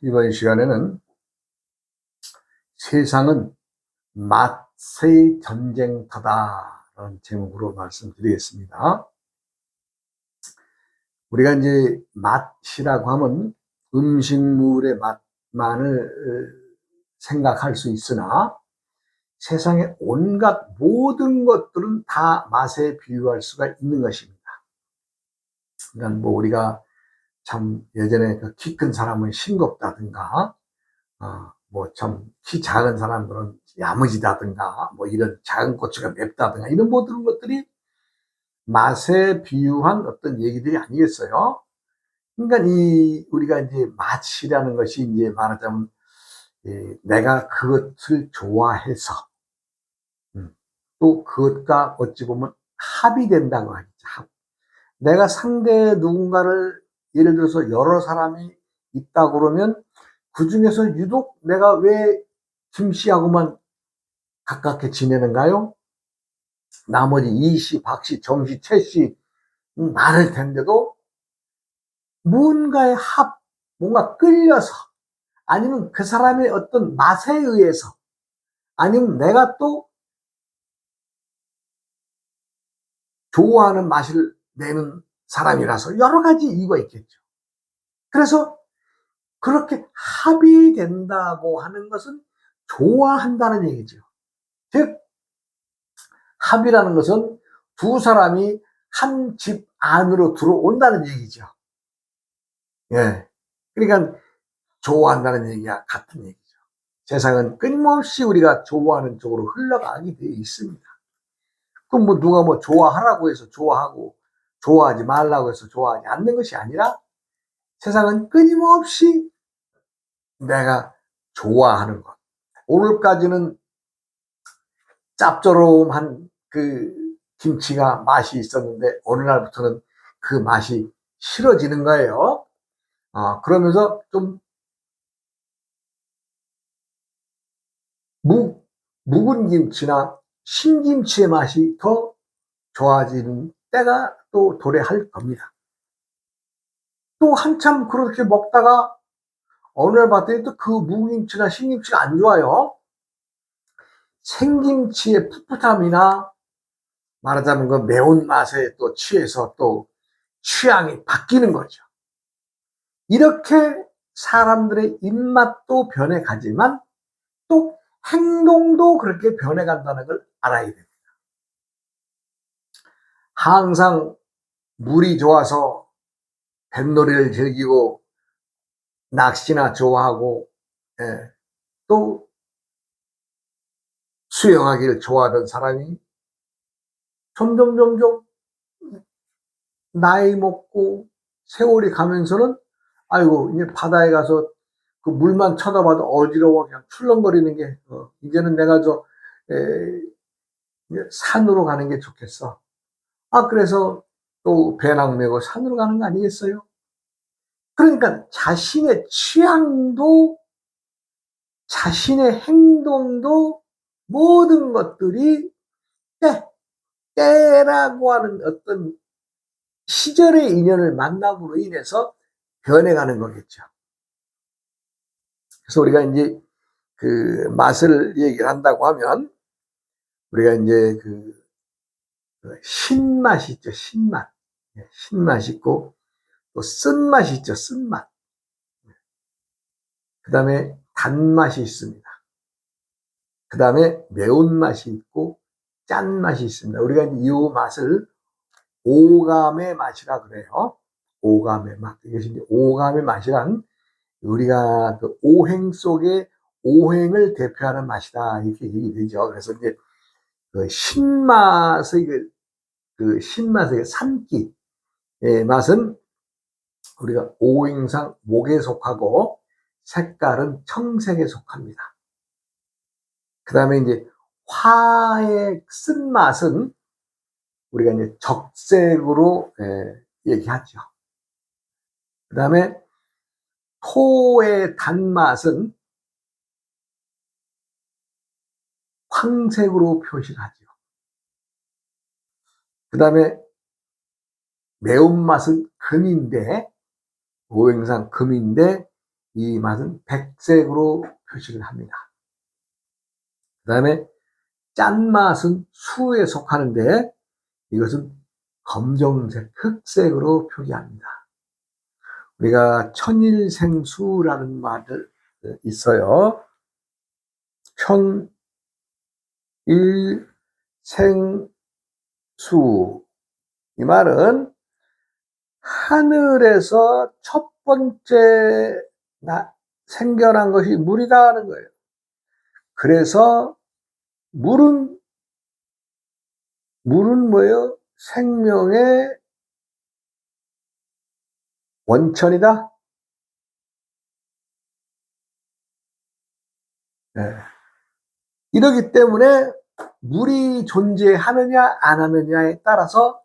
이번 시간에는 세상은 맛의 전쟁터다라는 제목으로 말씀드리겠습니다. 우리가 이제 맛이라고 하면 음식물의 맛만을 생각할 수 있으나 세상의 온갖 모든 것들은 다 맛에 비유할 수가 있는 것입니다. 그러니까 뭐 우리가 참 예전에 그 키 큰 사람은 싱겁다든가 뭐 참 키 작은 사람들은 야무지다든가 뭐 이런 작은 고추가 맵다든가 이런 모든 것들이 맛에 비유한 어떤 얘기들이 아니겠어요? 그러니까 우리가 이제 맛이라는 것이 이제 말하자면 내가 그것을 좋아해서 또 그것과 어찌 보면 합이 된다고 하죠. 내가 상대 누군가를 예를 들어서 여러 사람이 있다 그러면 그 중에서 유독 내가 왜 김씨하고만 가깝게 지내는가요? 나머지 이씨, 박씨, 정씨, 최씨 많을 텐데도 뭔가의 뭔가 끌려서 아니면 그 사람의 어떤 맛에 의해서 아니면 내가 또 좋아하는 맛을 내는 사람이라서 여러 가지 이유가 있겠죠. 그래서 그렇게 합이 된다고 하는 것은 좋아한다는 얘기죠. 즉 합이라는 것은 두 사람이 한 집 안으로 들어온다는 얘기죠. 예. 그러니까 좋아한다는 얘기와 같은 얘기죠. 세상은 끊임없이 우리가 좋아하는 쪽으로 흘러가게 되어 있습니다. 그럼 뭐 누가 뭐 좋아하라고 해서 좋아하고 좋아하지 말라고 해서 좋아하지 않는 것이 아니라 세상은 끊임없이 내가 좋아하는 것. 오늘까지는 짭조름한 그 김치가 맛이 있었는데 어느 날부터는 그 맛이 싫어지는 거예요. 그러면서 좀 묵은 김치나 신김치의 맛이 더 좋아지는 때가 또 도래할 겁니다. 또 한참 그렇게 먹다가 어느 날 봤더니 또 그 묵은김치나 신김치가 안 좋아요. 생김치의 풋풋함이나 말하자면 그 매운맛에 또 취해서 또 취향이 바뀌는 거죠. 이렇게 사람들의 입맛도 변해가지만 또 행동도 그렇게 변해간다는 걸 알아야 됩니다. 항상 물이 좋아서 뱃놀이를 즐기고 낚시나 좋아하고 또 수영하기를 좋아하던 사람이 점점 나이 먹고 세월이 가면서는 아이고 이제 바다에 가서 그 물만 쳐다봐도 어지러워 그냥 출렁거리는 게 이제는 내가 산으로 가는 게 좋겠어. 그래서 또 배낭 메고 산으로 가는 거 아니겠어요? 그러니까 자신의 취향도 자신의 행동도 모든 것들이 때라고 하는 어떤 시절의 인연을 만남으로 인해서 변해가는 거겠죠. 그래서 우리가 이제 그 맛을 얘기를 한다고 하면 우리가 이제 그 신맛이 있죠. 신맛. 신맛이 있고 또 쓴맛이 있죠. 쓴맛. 그 다음에 단맛이 있습니다. 그 다음에 매운맛이 있고 짠맛이 있습니다. 우리가 이 맛을 오감의 맛이라 그래요. 오감의 맛. 이것이 이제 오감의 맛이란 우리가 그 오행 속에 오행을 대표하는 맛이다. 이렇게 얘기되죠. 그래서 이제 그 신맛의 그 신맛의 산기의 맛은 우리가 오행상 목에 속하고 색깔은 청색에 속합니다. 그 다음에 이제 화의 쓴맛은 우리가 이제 적색으로 얘기하죠. 그 다음에 토의 단맛은 황색으로 표시를 하죠. 그 다음에 매운맛은 금인데 오행상 금인데 이 맛은 백색으로 표시를 합니다. 그 다음에 짠맛은 수에 속하는데 이것은 검정색, 흑색으로 표기합니다. 우리가 천일생수라는 말을 있어요. 천일생수. 이 말은 하늘에서 첫 번째 생겨난 것이 물이다 하는 거예요. 그래서 물은 뭐예요? 생명의 원천이다. 네. 이러기 때문에 물이 존재하느냐 안 하느냐에 따라서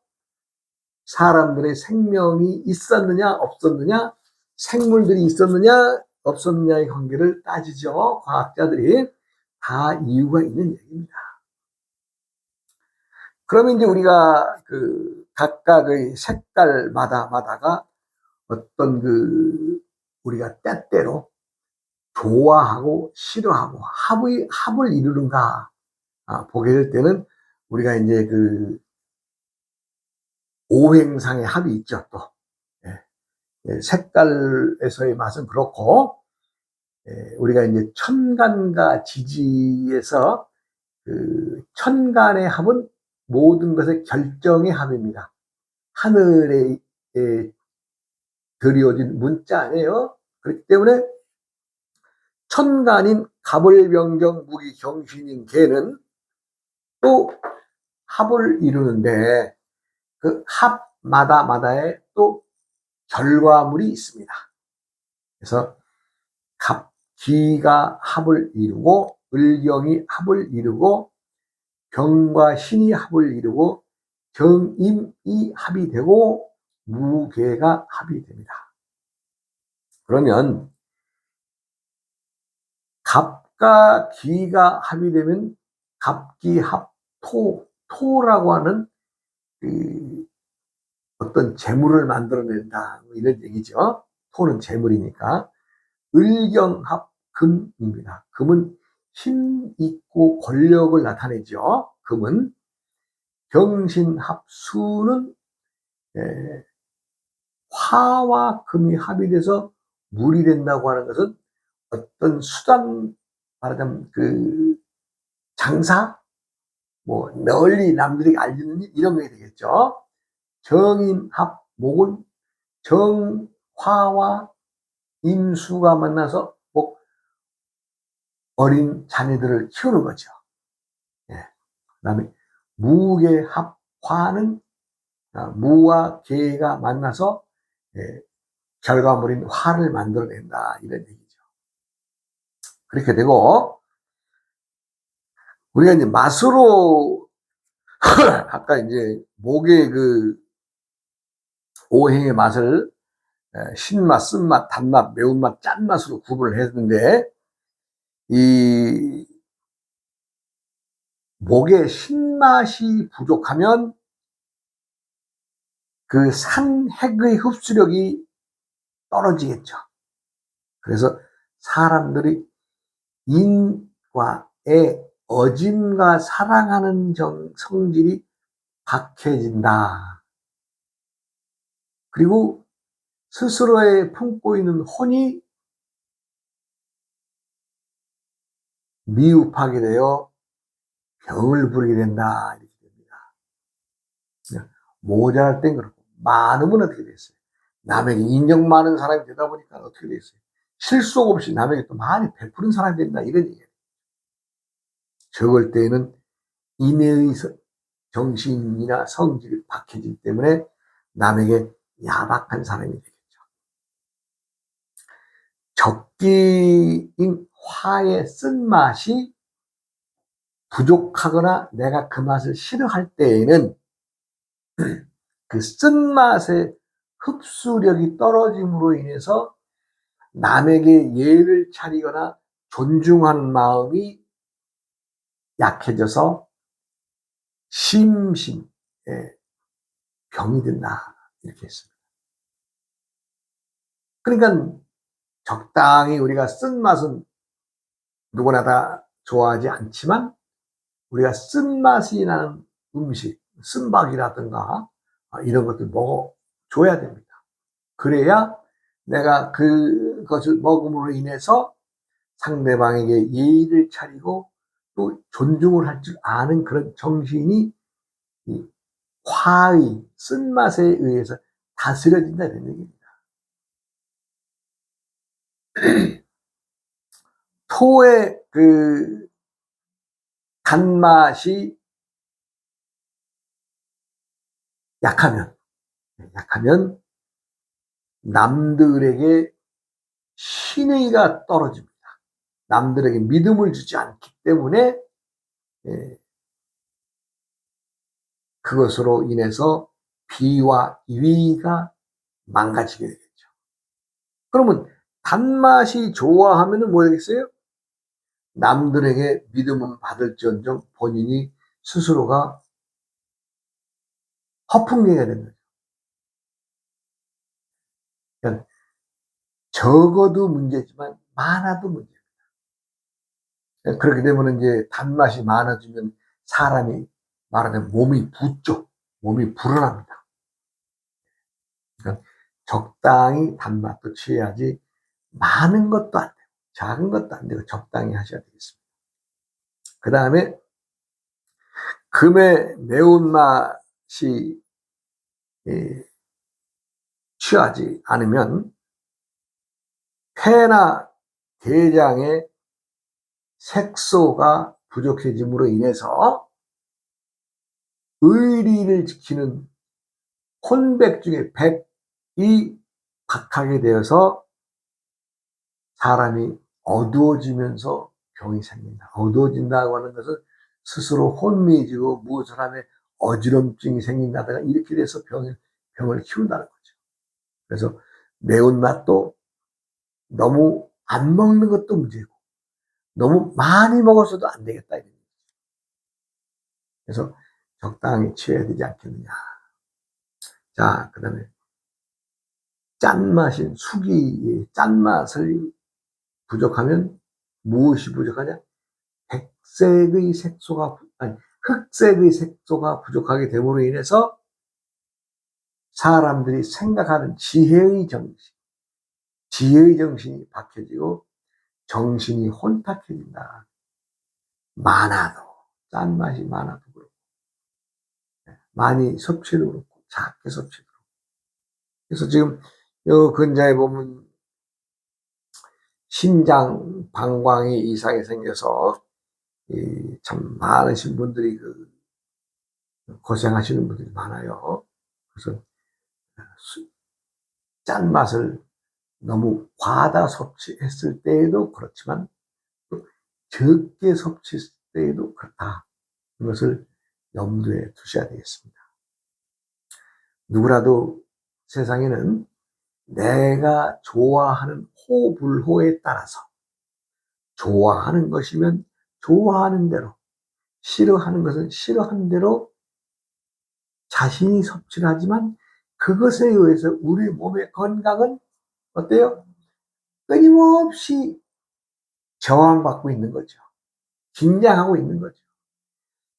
사람들의 생명이 있었느냐 없었느냐, 생물들이 있었느냐 없었느냐의 관계를 따지죠. 과학자들이 다 이유가 있는 얘기입니다. 그러면 이제 우리가 그 각각의 색깔마다가 어떤 그 우리가 때때로 좋아하고 싫어하고 합을 이루는가 보게 될 때는 우리가 이제 그 오행상의 합이 있죠. 또 색깔에서의 맛은 그렇고, 우리가 이제 천간과 지지에서 그 천간의 합은 모든 것의 결정의 합입니다. 하늘에 드리워진 문자 아니에요. 그렇기 때문에 천간인 갑을병정 무기경신인 개는 또 합을 이루는데 그 합마다에 또 결과물이 있습니다. 그래서 갑기가 합을 이루고 을경이 합을 이루고 병과 신이 합을 이루고 경임이 합이 되고 무계가 합이 됩니다. 그러면 갑과 기가 합이 되면 갑기합 토라고 하는 그 어떤 재물을 만들어낸다 이런 얘기죠. 토는 재물이니까. 을경합 금입니다. 금은 힘 있고 권력을 나타내죠. 금은. 경신합 수는 화와 금이 합이 돼서 물이 된다고 하는 것은 어떤 수단, 말하자면 그 장사, 뭐 널리 남들이 알리는 일 이런 게 되겠죠. 정인합 목은 정화와 임수가 만나서 뭐 어린 자녀들을 키우는 거죠. 예. 그다음에 무계합화는 무와 계가 만나서 결과물인 화를 만들어낸다 이런 얘기죠. 그렇게 되고 우리가 이제 맛으로 아까 이제 목의 그 오행의 맛을 신맛, 쓴맛, 단맛, 매운맛, 짠맛으로 구분을 했는데 이 목의 신맛이 부족하면 그 산핵의 흡수력이 떨어지겠죠. 그래서 사람들이 인과 애, 어짐과 사랑하는 성질이 박해진다. 그리고 스스로에 품고 있는 혼이 미흡하게 되어 병을 부리게 된다. 이렇게 됩니다. 모자랄 땐 그렇고, 많으면 어떻게 됐어요? 남에게 인정 많은 사람이 되다 보니까 어떻게 됐어요? 실속 없이 남에게 또 많이 베푸는 사람이 된다. 이런 얘기예요. 적을 때에는 인의 정신이나 성질이 박해지기 때문에 남에게 야박한 사람이 되겠죠. 적기인 화의 쓴맛이 부족하거나 내가 그 맛을 싫어할 때에는 그 쓴맛의 흡수력이 떨어짐으로 인해서 남에게 예를 차리거나 존중하는 마음이 약해져서 심심에 병이 든다 이렇게 했습니다. 그러니까 적당히 우리가 쓴맛은 누구나 다 좋아하지 않지만 우리가 쓴맛이 나는 음식, 쓴밥이라든가 이런 것들 먹어줘야 됩니다. 그래야 내가 그것을 먹음으로 인해서 상대방에게 예의를 차리고 또 존중을 할 줄 아는 그런 정신이 이 화의, 쓴맛에 의해서 다스려진다는 얘기입니다. 토의 단맛이 약하면 남들에게 신의가 떨어집니다. 남들에게 믿음을 주지 않기 때문에 그것으로 인해서 비와 위가 망가지게 되겠죠. 그러면 단맛이 좋아하면 뭐 되겠어요? 남들에게 믿음은 받을지언정 본인이 스스로가 허풍쟁이가 되는 거죠. 그러니까 적어도 문제지만 많아도 문제입니다. 그렇게 되면 이제 단맛이 많아지면 사람이 말하자면 몸이 붓죠. 몸이 불어납니다. 그러니까 적당히 단맛도 취해야지 많은 것도 안 되고 작은 것도 안 되고 적당히 하셔야 되겠습니다. 그 다음에 금의 매운맛이 취하지 않으면 폐나 대장의 색소가 부족해짐으로 인해서 의리를 지키는 혼백 중에 백이 박하게 되어서 사람이 어두워지면서 병이 생긴다. 어두워진다고 하는 것은 스스로 혼미해지고 무엇을 하면 어지럼증이 생긴다든가 이렇게 돼서 병을 키운다는 거죠. 그래서 매운맛도 너무 안 먹는 것도 문제고 너무 많이 먹어서도 안 되겠다. 그래서 적당히 취해야 되지 않겠느냐. 자, 그 다음에 짠맛인 수기의 짠맛을 부족하면 무엇이 부족하냐? 백색의 색소가, 아니, 흑색의 색소가 부족하게 됨으로 인해서 사람들이 생각하는 지혜의 정신이 박혀지고 정신이 혼탁해진다. 많아도, 짠맛이 많아도 그렇고, 많이 섭취도 그렇고, 작게 섭취도 그렇고. 그래서 지금 요 근자에 보면 심장 방광이 이상이 생겨서 참 많으신 분들이 고생하시는 분들이 많아요. 그래서 짠맛을 너무 과다 섭취했을 때에도 그렇지만 또 적게 섭취했을 때에도 그렇다. 이것을 염두에 두셔야 되겠습니다. 누구라도 세상에는 내가 좋아하는 호불호에 따라서 좋아하는 것이면 좋아하는 대로, 싫어하는 것은 싫어하는 대로 자신이 섭취를 하지만 그것에 의해서 우리 몸의 건강은 어때요? 끊임없이 저항받고 있는 거죠. 긴장하고 있는 거죠.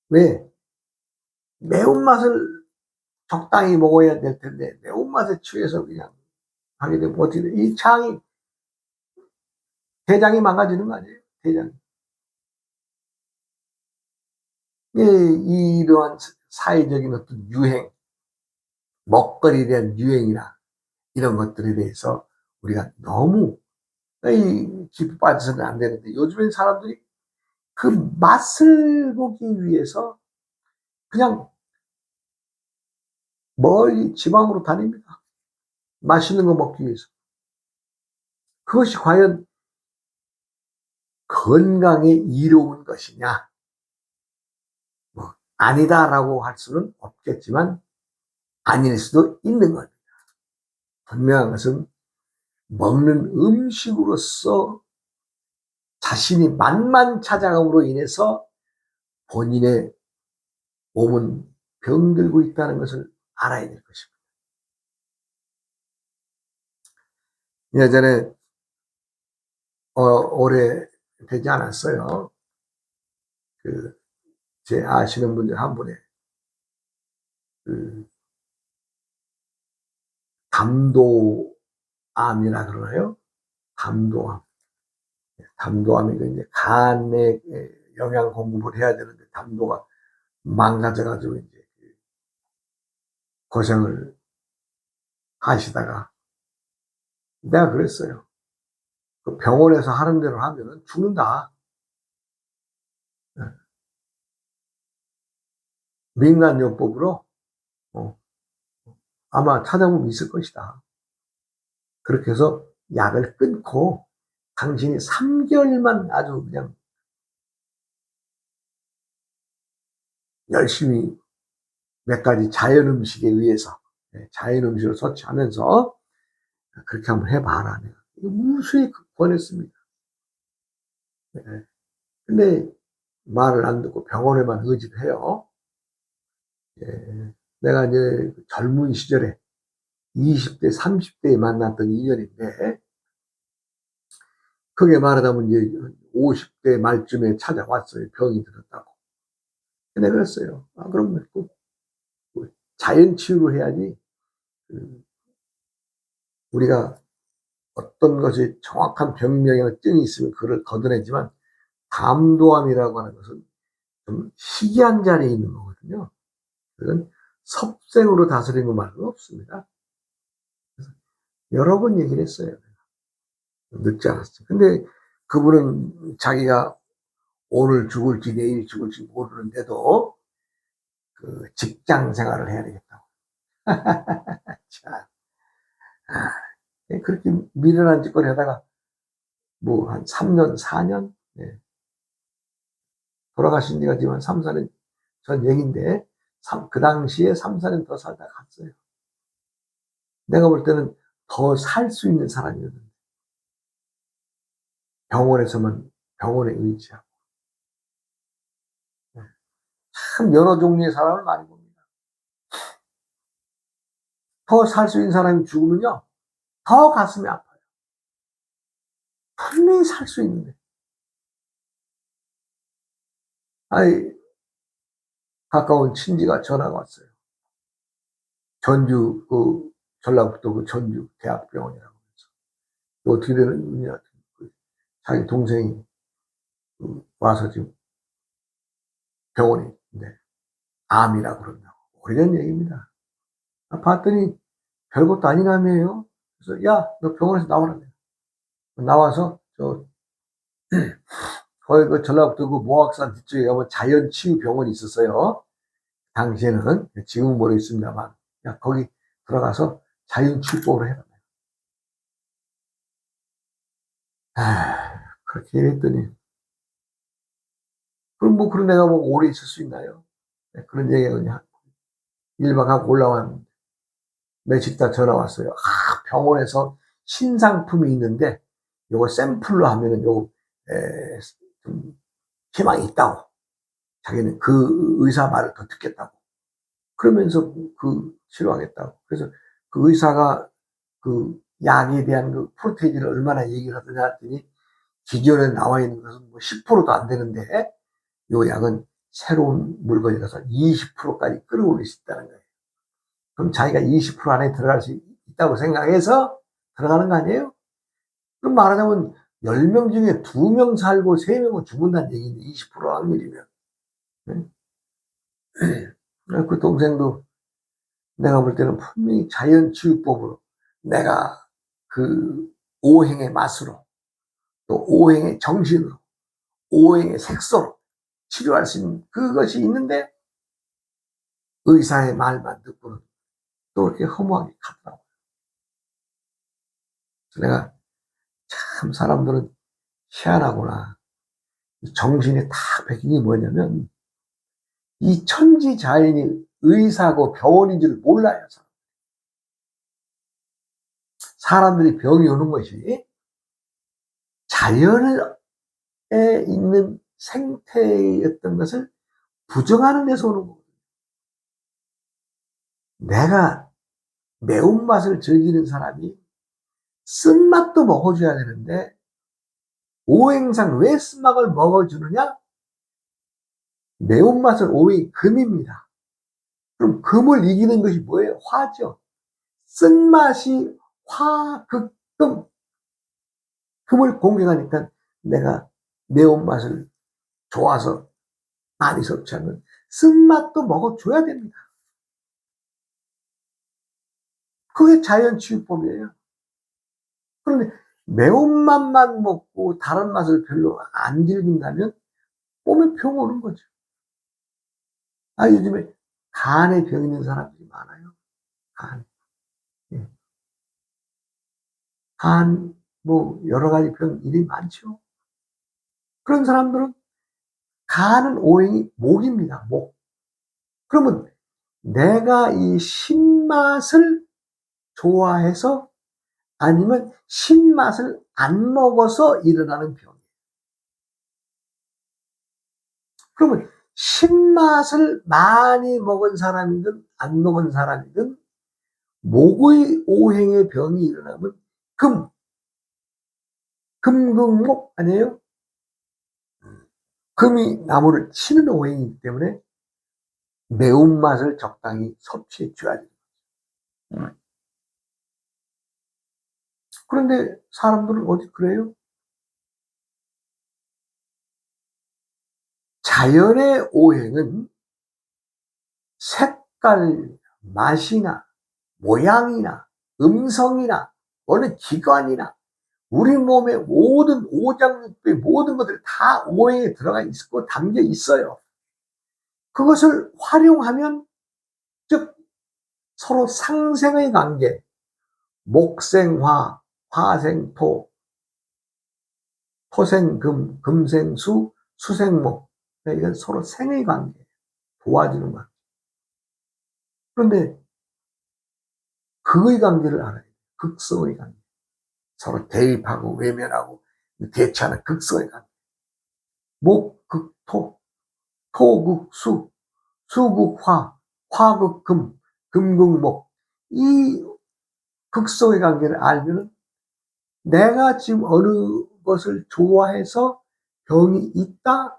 왜? 매운맛을 적당히 먹어야 될 텐데 매운맛에 취해서 그냥 하게 되면 어떻게 돼? 이 대장이 망가지는 거 아니에요? 대장이. 이러한 사회적인 어떤 유행, 먹거리에 대한 유행이나 이런 것들에 대해서 우리가 너무 깊이 빠져서는 안 되는데 요즘엔 사람들이 그 맛을 보기 위해서 그냥 멀리 지방으로 다닙니다. 맛있는 거 먹기 위해서. 그것이 과연 건강에 이로운 것이냐? 뭐 아니다라고 할 수는 없겠지만 아닐 수도 있는 겁니다. 분명한 것은 먹는 음식으로서 자신이 맛만 찾아감으로 인해서 본인의 몸은 병들고 있다는 것을 알아야 될 것입니다. 예전에 오래 되지 않았어요. 제 아시는 분들 한 분의 그 담도암이라 그러나요? 담도암. 담도암이 이제 간에 영양 공급을 해야 되는데 담도가 망가져가지고 이제 고생을 하시다가 내가 그랬어요. 그 병원에서 하는 대로 하면은 죽는다. 민간요법으로 어, 아마 찾아보면 있을 것이다. 그렇게 해서 약을 끊고 당신이 3개월만 아주 그냥 열심히 몇 가지 자연 음식에 의해서 자연 음식을 섭취하면서 그렇게 한번 해봐라. 내가 무수히 권했습니다. 근데 말을 안 듣고 병원에만 의지를 해요. 내가 이제 젊은 시절에 20대, 30대에 만났던 인연인데, 크게 말하자면 이제 50대 말쯤에 찾아왔어요. 병이 들었다고. 근데 그랬어요. 그럼 자연 치유를 해야지. 우리가 어떤 것이 정확한 병명이나 증이 있으면 그걸 걷어내지만, 담도암이라고 하는 것은 좀 희귀한 자리에 있는 거거든요. 그건 섭생으로 다스리는 것 말고는 없습니다. 그래서 여러 번 얘기를 했어요. 늦지 않았어요. 근데 그분은 자기가 오늘 죽을지 내일 죽을지 모르는데도 그 직장 생활을 해야 되겠다고. 자, 그렇게 미련한 짓거리 하다가 뭐 한 3년, 4년? 네. 돌아가신 지가 지금 한 3, 4년 전 얘기인데, 그 당시에 3, 4년 더 살다 갔어요. 내가 볼 때는 더 살 수 있는 사람이었는데, 병원에서만, 병원에 의지하고. 참 여러 종류의 사람을 많이 봅니다. 더 살 수 있는 사람이 죽으면요, 더 가슴이 아파요. 분명히 살 수 있는데. 아이, 가까운 친지가 전화가 왔어요. 전주, 전라북도 그 전주 대학병원이라고 해서. 어떻게 되느냐. 자기 동생이 와서 지금 병원에 있는데, 암이라고 그런다고. 오래전 얘기입니다. 봤더니 별것도 아닌 암이에요. 그래서, 야, 너 병원에서 나오라. 나와서, 거기 그 전라북도 그 모악산 뒤쪽에 가면 자연치유병원이 있었어요. 당시에는. 지금은 모르겠습니다만. 야, 거기 들어가서 자연치유법으로 해라. 그렇게 얘기했더니, 그럼 뭐 그런 데가 뭐 오래 있을 수 있나요? 그런 얘기가 그냥 1박 하고 올라왔는데, 며칠 있다 전화 왔어요. 병원에서 신상품이 있는데, 요거 샘플로 하면은 요거, 좀 희망이 있다고. 자기는 그 의사 말을 더 듣겠다고. 그러면서 치료하겠다고. 그래서 그 의사가 그 약에 대한 그 프로테이지를 얼마나 얘기를 하더냐 했더니, 기존에 나와 있는 것은 뭐 10%도 안 되는데, 요 약은 새로운 물건이라서 20%까지 끌어올릴 수 있다는 거예요. 그럼 자기가 20% 안에 들어갈 수 있다고 생각해서 들어가는 거 아니에요? 그럼 말하자면 10명 중에 2명 살고 3명은 죽는다는 얘기인데, 20% 확률이면. 그 동생도 내가 볼 때는 분명히 자연치유법으로 내가 그 오행의 맛으로, 또 오행의 정신으로, 오행의 색소로 치료할 수 있는 그것이 있는데, 의사의 말만 듣고는 또 이렇게 허무하게 가더라고요. 그래서 내가 참 사람들은 희한하구나. 정신이 딱 베낀 게 뭐냐면, 이 천지자연이 의사고 병원인 줄 몰라요. 사람들이 병이 오는 것이 자연에 있는 생태였던 것을 부정하는 데서 오는 거거든요. 내가 매운맛을 즐기는 사람이 쓴맛도 먹어줘야 되는데, 오행상 왜 쓴맛을 먹어주느냐? 매운맛은 오행이 금입니다. 그럼 금을 이기는 것이 뭐예요? 화죠. 쓴맛이 화, 극, 금. 금을 공격하니까 내가 매운맛을 좋아서 많이 섭취하면 쓴맛도 먹어줘야 됩니다. 그게 자연치유법이에요. 그런데 매운맛만 먹고 다른 맛을 별로 안 즐긴다면 몸에 병 오는 거죠. 요즘에 간에 병 있는 사람들이 많아요. 간. 예. 간, 여러 가지 병 일이 많죠. 그런 사람들은 간은 오행이 목입니다. 목. 그러면 내가 이 신맛을 좋아해서 아니면 신맛을 안 먹어서 일어나는 병이에요. 그러면 신맛을 많이 먹은 사람이든 안 먹은 사람이든 목의 오행의 병이 일어나면 금극목 아니에요? 금이 나무를 치는 오행이기 때문에 매운맛을 적당히 섭취해 줘야 돼요. 그런데 사람들은 어디 그래요? 자연의 오행은 색깔, 맛이나 모양이나 음성이나 어느 기관이나 우리 몸의 모든 오장육부의 모든 것들이 다 오행에 들어가 있고 담겨 있어요. 그것을 활용하면 즉 서로 상생의 관계, 목생화, 화생토, 토생금, 금생수, 수생목. 이건 서로 생의 관계, 도와주는 관계. 그런데 극의 관계를 알아야 돼요. 극성의 관계. 서로 대립하고 외면하고 대처하는 극성의 관계. 목, 극, 토, 토, 극, 수, 수, 극, 화, 화, 극, 금, 금, 극, 목. 이 극성의 관계를 알면 내가 지금 어느 것을 좋아해서 병이 있다,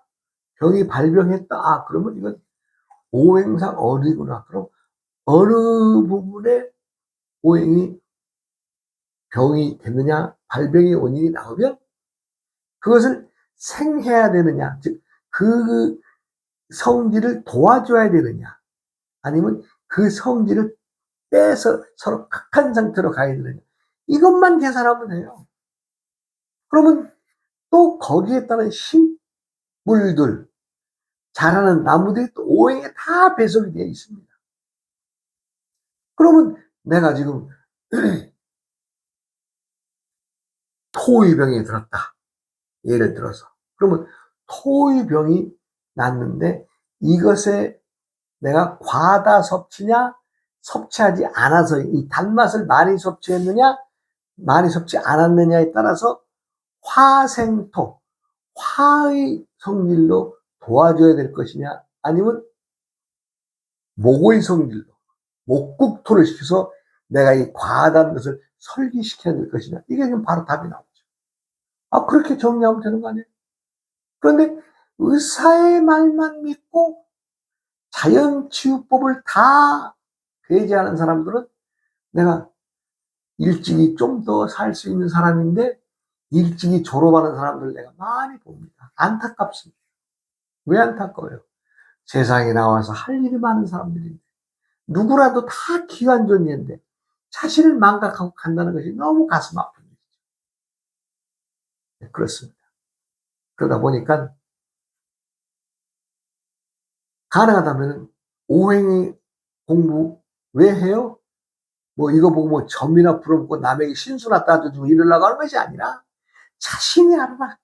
병이 발병했다. 그러면 이건 오행상 어디구나. 그럼 어느 부분에 오행이 병이 됐느냐, 발병의 원인이 나오면 그것을 생해야 되느냐, 즉 그 성질을 도와줘야 되느냐, 아니면 그 성질을 빼서 서로 극한 상태로 가야 되느냐, 이것만 계산하면 돼요. 그러면 또 거기에 따른 식물들, 자라는 나무들이 또 오행에 다 배속이 되어 있습니다. 그러면 내가 지금 토의병에 들었다. 예를 들어서. 그러면 토의병이 났는데 이것에 내가 과다 섭취냐, 섭취하지 않아서 이 단맛을 많이 섭취했느냐, 많이 섭취 않았느냐에 따라서 화생토, 화의 성질로 도와줘야 될 것이냐, 아니면 목의 성질로, 목국토를 시켜서 내가 이 과다한 것을 설기시켜야 될 것이냐, 이게 지금 바로 답이 나오죠. 그렇게 정리하면 되는 거 아니에요? 그런데 의사의 말만 믿고 자연치유법을 다 배제하는 사람들은 내가 일찍이 좀 더 살 수 있는 사람인데 일찍이 졸업하는 사람들 내가 많이 봅니다. 안타깝습니다. 왜 안타까워요? 세상에 나와서 할 일이 많은 사람들인데 누구라도 다 기간 존재인데 자신을 망각하고 간다는 것이 너무 가슴 아픈 일이죠. 네, 그렇습니다. 그러다 보니까 가능하다면 오행의 공부 왜 해요? 이거 보고 점이나 풀어보고 남에게 신수나 따져주고 이러려고 하는 것이 아니라 자신이 알아라.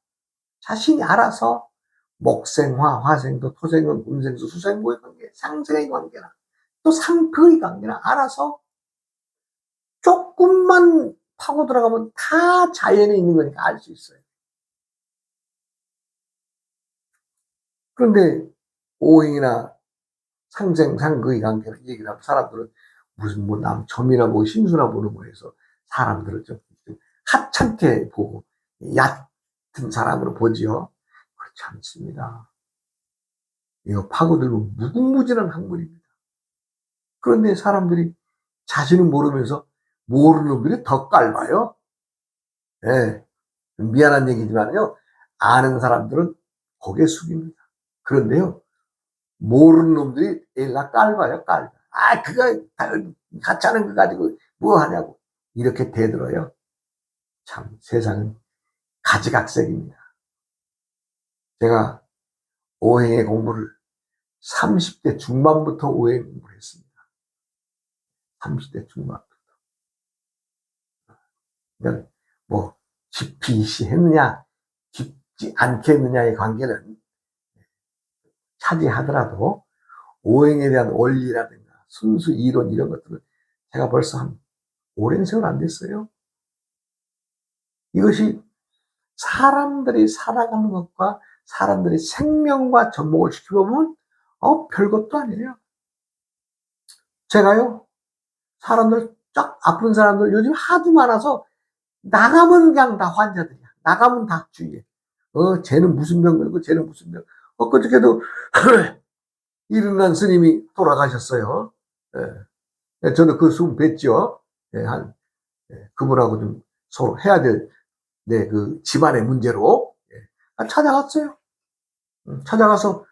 자신이 알아서 목생화, 화생도, 토생은, 금생수, 수생모의 관계, 상생의 관계나 또 상극의 관계나 알아서 조금만 파고 들어가면 다 자연에 있는 거니까 알 수 있어요. 그런데 오행이나 상생, 상극의 관계를 얘기를 하면 사람들은 무슨 남 점이나 신수나 보는 거에서 사람들을 좀 하찮게 보고 사람으로 보지요. 그렇지 않습니다. 이거 파고들고 무궁무진한 학문입니다. 그런데 사람들이 자신은 모르면서 모르는 놈들이 더 깔봐요. 예. 미안한 얘기지만요. 아는 사람들은 고개 숙입니다. 그런데요. 모르는 놈들이 일라 깔봐요, 깔봐. 아, 그거, 같이 하는 거 가지고 뭐 하냐고. 이렇게 대들어요. 참, 세상은 가지각색입니다. 제가 오행의 공부를 30대 중반부터 오행 공부를 했습니다. 30대 중반부터. 그러니까 뭐, 깊이 했느냐, 깊지 않게 했느냐의 관계는 차지하더라도 오행에 대한 원리라든가 순수 이론 이런 것들은 제가 벌써 한 오랜 세월 안 됐어요. 이것이 사람들이 살아가는 것과 사람들의 생명과 접목을 시켜보면 별것도 아니에요. 제가요, 사람들 쫙 아픈 사람들 요즘 하도 많아서 나가면 그냥 다 환자들이야. 나가면 다 주의해. 쟤는 무슨 병 걸고 쟤는 무슨 병. 그저께도 이른난 스님이 돌아가셨어요. 예. 저는 그 숨 뵀죠. 예, 그분하고 좀 서로 해야 될, 그 집안의 문제로. 예. 찾아갔어요. 찾아가서,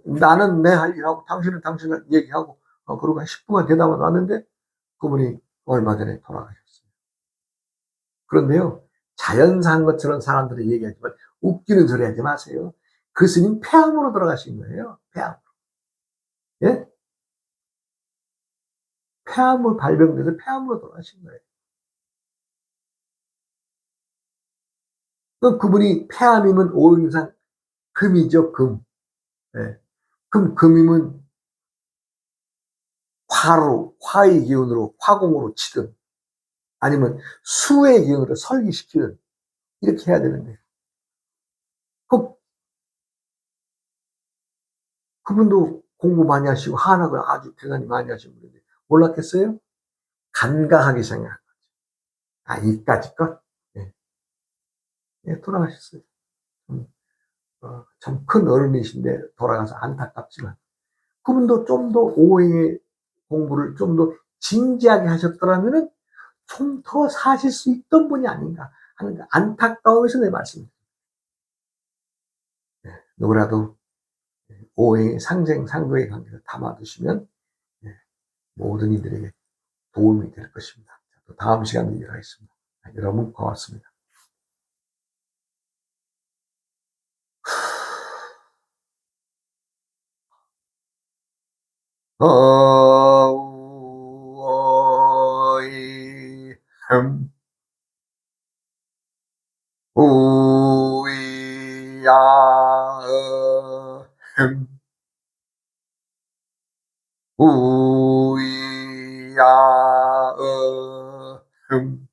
나는 내 할 일하고 당신은 당신 할 얘기하고, 그러고 한 10분간 대담하다 왔는데 그분이 얼마 전에 돌아가셨어요. 그런데요, 자연사한 것처럼 사람들이 얘기하지만 웃기는 소리 하지 마세요. 그 스님 폐암으로 돌아가신 거예요. 폐암. 예? 폐암으로 발병돼서 폐암으로 돌아가신 거예요. 그분이 폐암이면 오행상 금이죠, 금. 예. 금이면 화의 기운으로, 화공으로 치든, 아니면 수의 기운으로 설기시키든, 이렇게 해야 되는데. 그분도 공부 많이 하시고, 한학을 아주 대단히 많이 하신 분인데, 몰랐겠어요? 간과하게 생각한 거죠. 이까짓 것? 예. 예, 돌아가셨어요. 참 큰 어른이신데 돌아가서 안타깝지만, 그분도 좀 더 오해의 공부를 좀 더 진지하게 하셨더라면은 좀 더 사실 수 있던 분이 아닌가 하는 안타까움에서 내 말씀입니다. 누구라도 오해의 상생, 상도의 관계를 담아두시면 모든 이들에게 도움이 될 것입니다. 또 다음 시간에 이어가겠습니다. 여러분 고맙습니다. 어이 우이야 우이야 흠